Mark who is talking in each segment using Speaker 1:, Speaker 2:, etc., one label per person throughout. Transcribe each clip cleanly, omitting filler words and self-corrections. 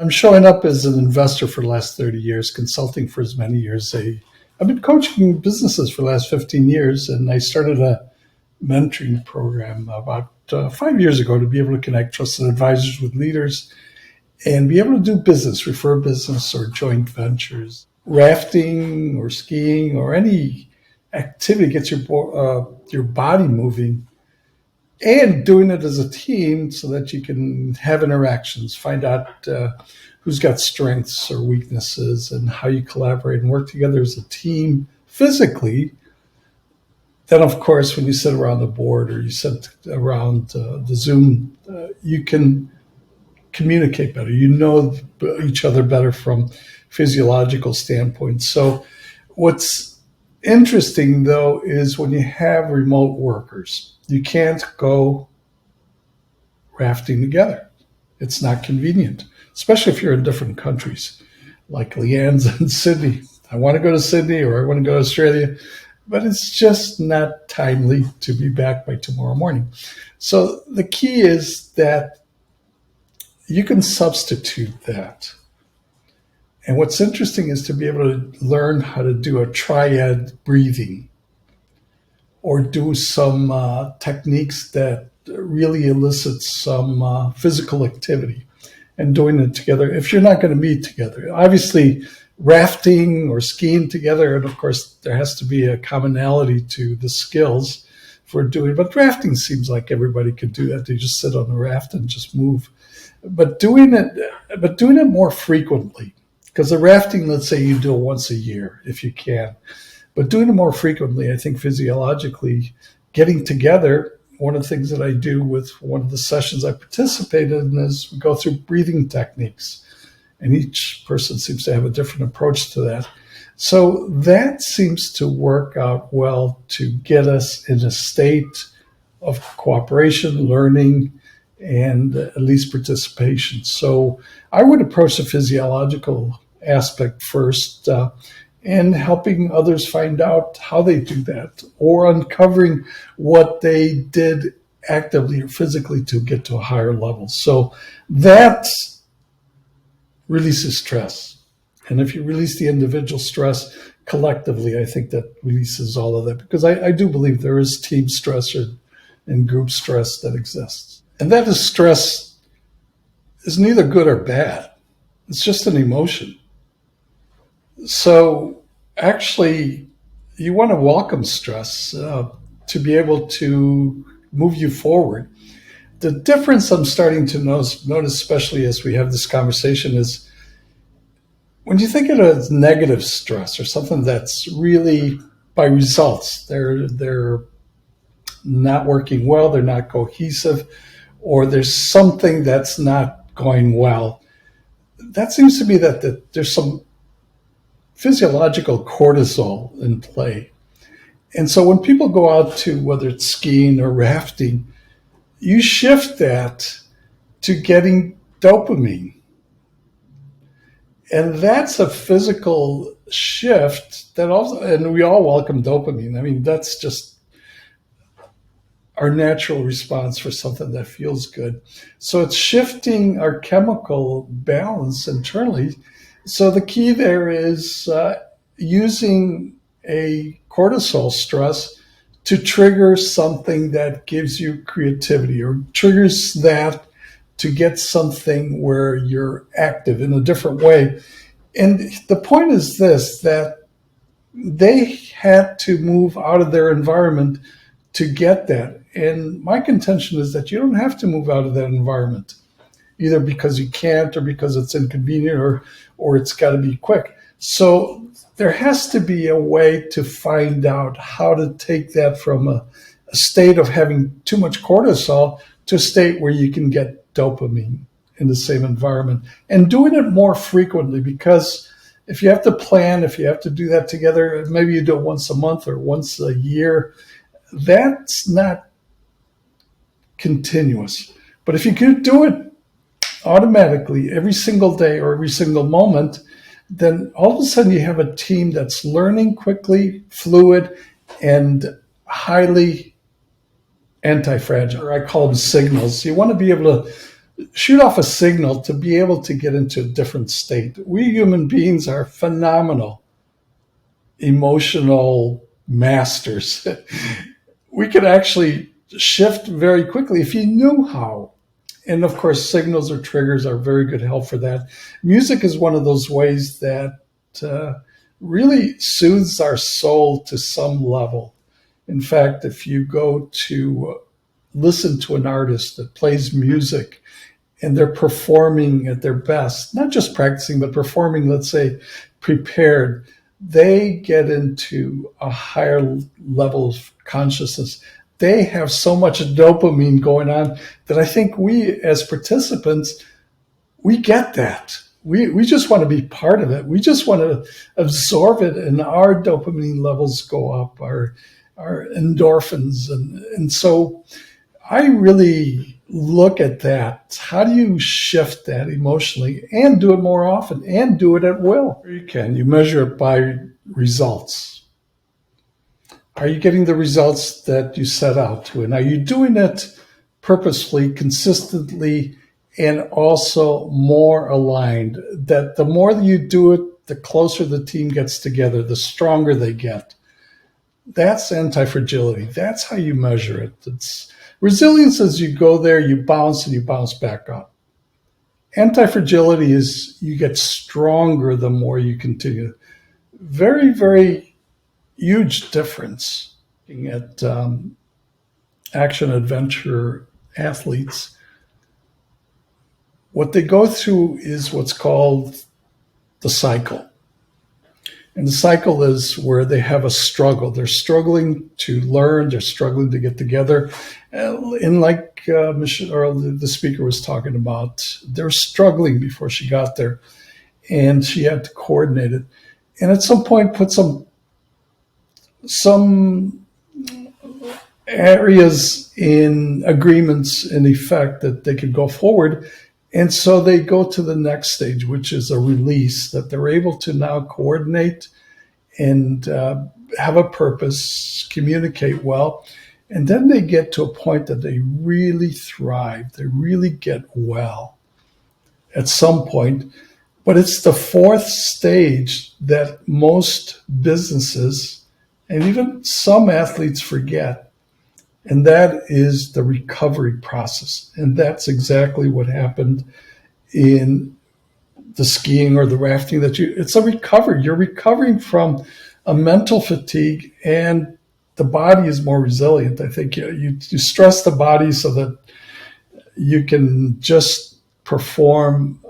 Speaker 1: I'm showing up as an investor for the last 30 years, consulting for as many years. I've been coaching businesses for the last 15 years, and I started a mentoring program about 5 years ago to be able to connect trusted advisors with leaders and be able to do business, refer business, or joint ventures. Rafting or skiing or any activity gets your body moving, and doing it as a team so that you can have interactions, find out who's got strengths or weaknesses, and how you collaborate and work together as a team physically. Then, of course, when you sit around the board or you sit around the Zoom, you can communicate better. You know each other better from physiological standpoint. So what's interesting, though, is when you have remote workers, you can't go rafting together. It's not convenient, especially if you're in different countries, like Leanne's in Sydney. I want to go to Sydney or I want to go to Australia, but it's just not timely to be back by tomorrow morning. So the key is that you can substitute that. And what's interesting is to be able to learn how to do a triad breathing or do some techniques that really elicit some physical activity and doing it together if you're not going to meet together. Obviously, rafting or skiing together, and of course, there has to be a commonality to the skills for doing, but rafting seems like everybody could do that. They just sit on the raft and just move. But doing it more frequently, because the rafting, let's say you do it once a year if you can, but doing it more frequently, I think physiologically, getting together. One of the things that I do with one of the sessions I participated in is we go through breathing techniques, and each person seems to have a different approach to that. So that seems to work out well to get us in a state of cooperation, learning, and at least participation. So I would approach the physiological aspect first, and helping others find out how they do that, or uncovering what they did actively or physically to get to a higher level. So that releases stress. And if you release the individual stress collectively, I think that releases all of that, because I do believe there is team stress and group stress that exists. And that is stress is neither good or bad. It's just an emotion. So actually, you want to welcome stress to be able to move you forward. The difference I'm starting to notice, especially as we have this conversation, is when you think of it as negative stress or something that's really by results, they're not working well, they're not cohesive, or there's something that's not going well. That seems to be that there's some physiological cortisol in play. And so when people go out to, whether it's skiing or rafting, you shift that to getting dopamine. And that's a physical shift that also, and we all welcome dopamine. I mean, that's just our natural response for something that feels good. So it's shifting our chemical balance internally. So the key there is using a cortisol stress to trigger something that gives you creativity, or triggers that to get something where you're active in a different way. And the point is this, that they had to move out of their environment to get that. And my contention is that you don't have to move out of that environment, either because you can't or because it's inconvenient or it's got to be quick. So there has to be a way to find out how to take that from a state of having too much cortisol to a state where you can get dopamine in the same environment, and doing it more frequently. Because if you have to plan, if you have to do that together, maybe you do it once a month or once a year, that's not continuous. But if you can do it automatically every single day or every single moment, then all of a sudden you have a team that's learning quickly, fluid, and highly anti-fragile. I call them signals. You want to be able to shoot off a signal to be able to get into a different state. We human beings are phenomenal emotional masters. We could actually shift very quickly if you knew how. And of course, signals or triggers are very good help for that. Music is one of those ways that uh, really soothes our soul to some level. In fact, if you go to listen to an artist that plays music and they're performing at their best, not just practicing, but performing, let's say, prepared, they get into a higher level of consciousness. They have so much dopamine going on that I think we as participants, we get that. We just want to be part of it. We just want to absorb it, and our dopamine levels go up, our endorphins. And so I really look at that. How do you shift that emotionally and do it more often and do it at will? You can. You measure it by results. Are you getting the results that you set out to? And are you doing it purposefully, consistently, and also more aligned? That the more that you do it, the closer the team gets together, the stronger they get. That's anti-fragility. That's how you measure it. It's resilience as you go there, you bounce and you bounce back up. Anti-fragility is you get stronger the more you continue. Very, very huge difference. Looking at action adventure athletes, what they go through is what's called the cycle. And the cycle is where they have a struggle. They're struggling to learn. They're struggling to get together. And like Michelle, or the speaker was talking about, they're struggling before she got there. And she had to coordinate it. And at some point, put some areas in agreements in effect that they could go forward. And so they go to the next stage, which is a release, that they're able to now coordinate and have a purpose, communicate well. And then they get to a point that they really thrive. They really get well at some point. But it's the fourth stage that most businesses and even some athletes forget. And that is the recovery process. And that's exactly what happened in the skiing or the rafting. It's a recovery. You're recovering from a mental fatigue, and the body is more resilient. I think you stress the body so that you can just perform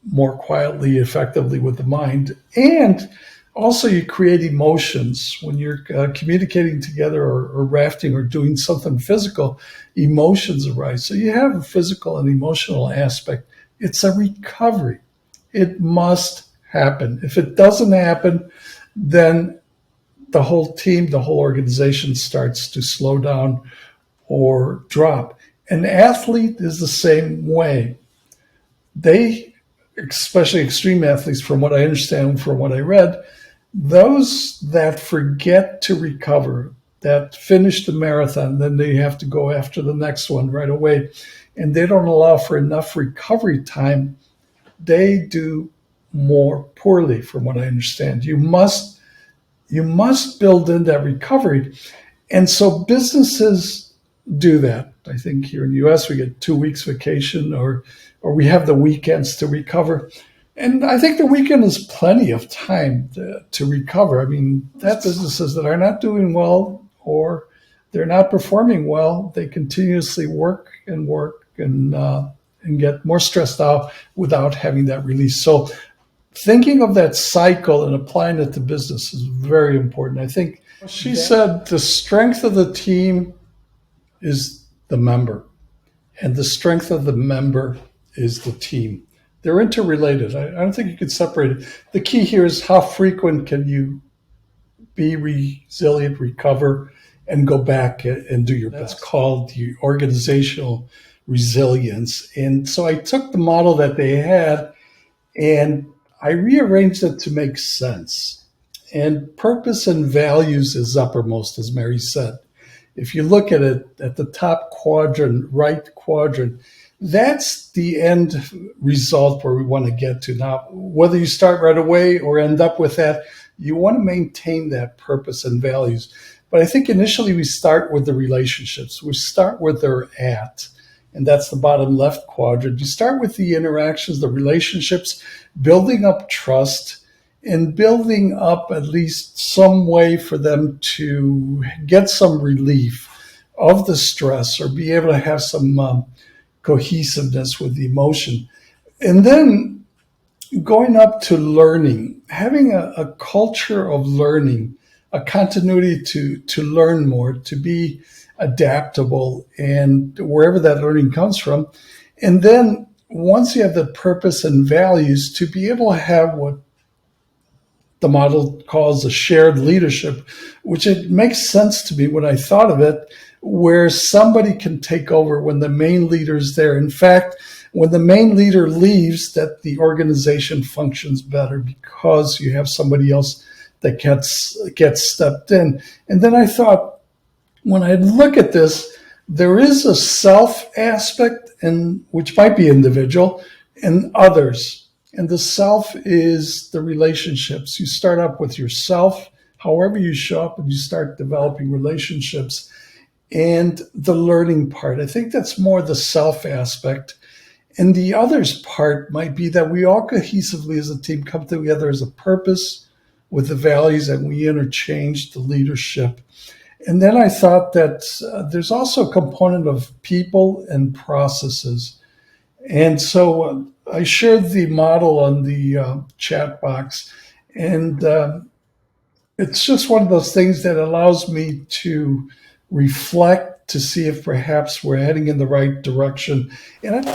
Speaker 1: more quietly, effectively with the mind. And also you create emotions when you're communicating together or rafting or doing something physical. Emotions arise. So you have a physical and emotional aspect. It's a recovery. It must happen. If it doesn't happen, then the whole team, the whole organization starts to slow down or drop. An athlete is the same way. They, especially extreme athletes, from what I understand, from what I read, those that forget to recover, that finish the marathon, then they have to go after the next one right away, and they don't allow for enough recovery time, they do more poorly, from what I understand. You must build in that recovery. And so businesses do that. I think here in the US, we get 2 weeks vacation or we have the weekends to recover. And I think the weekend is plenty of time to recover. I mean, that's businesses that are not doing well or they're not performing well. They continuously work and get more stressed out without having that release. So thinking of that cycle and applying it to business is very important. I think she said the strength of the team is the member, and the strength of the member is the team. They're interrelated. I don't think you can separate it. The key here is how frequent can you be resilient, recover, and go back and do your best. That's called the organizational resilience. And so I took the model that they had and I rearranged it to make sense. And purpose and values is uppermost, as Mary said. If you look at it at the top quadrant, right quadrant, That's the end result where we want to get to. Now, whether you start right away or end up with that, you want to maintain that purpose and values. But I think initially we start with the relationships. We start where they're at. And that's the bottom left quadrant. You start with the interactions, the relationships, building up trust and building up at least some way for them to get some relief of the stress or be able to have some cohesiveness with the emotion. And then going up to learning, having a culture of learning, a continuity to learn more, to be adaptable, and wherever that learning comes from. And then once you have the purpose and values, to be able to have what the model calls a shared leadership, which it makes sense to me when I thought of it, where somebody can take over when the main leader is there. In fact, when the main leader leaves, that the organization functions better because you have somebody else that gets stepped in. And then I thought, when I look at this, there is a self aspect, and which might be individual, and others. And the self is the relationships. You start up with yourself, however you show up, and you start developing relationships. And the learning part, I think that's more the self aspect. And the others part might be that we all cohesively as a team come together as a purpose with the values, and we interchange the leadership. And then I thought that there's also a component of people and processes. And so I shared the model on the chat box, and it's just one of those things that allows me to reflect to see if perhaps we're heading in the right direction. And